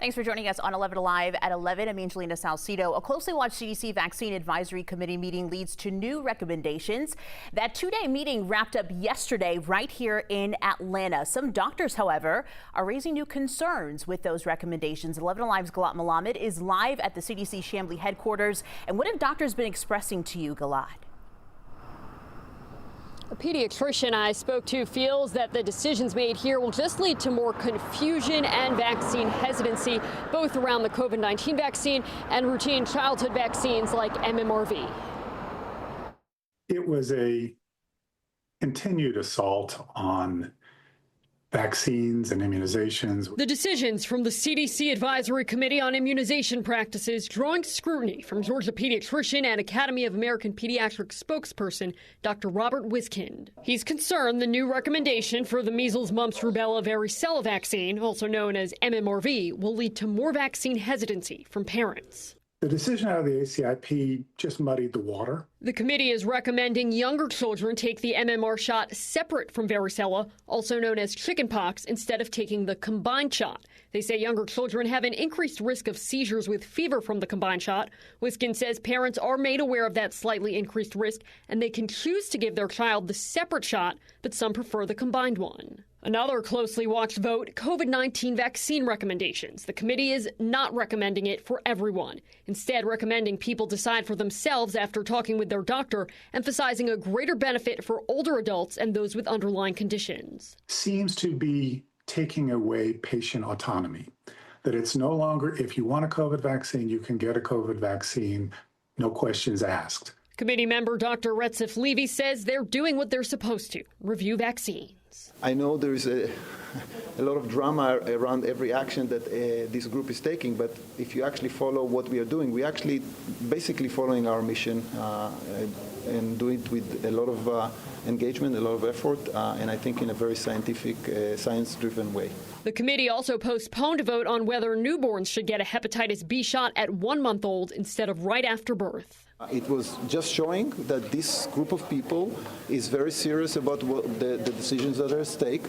Thanks for joining us on 11 Alive at 11. I'm Angelina Salcido. A closely watched CDC Vaccine Advisory Committee meeting leads to new recommendations. That two-day meeting wrapped up yesterday right here in Atlanta. Some doctors, however, are raising new concerns with those recommendations. 11 Alive's Galat Malamed is live at the CDC Chamblee headquarters. And what have doctors been expressing to you, Galat? A pediatrician I spoke to feels that the decisions made here will just lead to more confusion and vaccine hesitancy, both around the COVID-19 vaccine and routine childhood vaccines like MMRV. It was a continued assault on vaccines and immunizations. The decisions from the CDC Advisory Committee on Immunization Practices drawing scrutiny from Georgia pediatrician and Academy of American Pediatrics spokesperson Dr. Robert Wiskind. He's concerned the new recommendation for the measles, mumps, rubella, varicella vaccine, also known as MMRV, will lead to more vaccine hesitancy from parents. The decision out of the ACIP just muddied the water. The committee is recommending younger children take the MMR shot separate from varicella, also known as chickenpox, instead of taking the combined shot. They say younger children have an increased risk of seizures with fever from the combined shot. Wiskind says parents are made aware of that slightly increased risk, and they can choose to give their child the separate shot, but some prefer the combined one. Another closely watched vote, COVID-19 vaccine recommendations. The committee is not recommending it for everyone, instead recommending people decide for themselves after talking with their doctor, emphasizing a greater benefit for older adults and those with underlying conditions. Seems to be taking away patient autonomy, that it's no longer, if you want a COVID vaccine, you can get a COVID vaccine, no questions asked. Committee member Dr. Retzif Levy says they're doing what they're supposed to, review vaccines. I know there is a lot of drama around every action that this group is taking, but if you actually follow what we are doing, we actually basically following our mission and do it with a lot of engagement, a lot of effort, and I think in a very scientific, science-driven way. The committee also postponed a vote on whether newborns should get a hepatitis B shot at 1 month old instead of right after birth. It was just showing that this group of people is very serious about what the decisions that are at stake.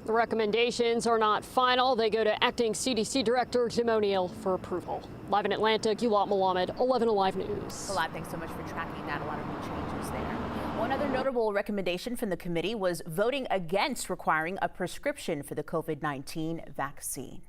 The recommendations are not final. They go to Acting CDC Director Jim O'Neill for approval. Live in Atlanta, Galat Malamed, 11 Alive News. Galat, thanks so much for tracking that. A lot of new changes there. One other notable recommendation from the committee was voting against requiring a prescription for the COVID-19 vaccine.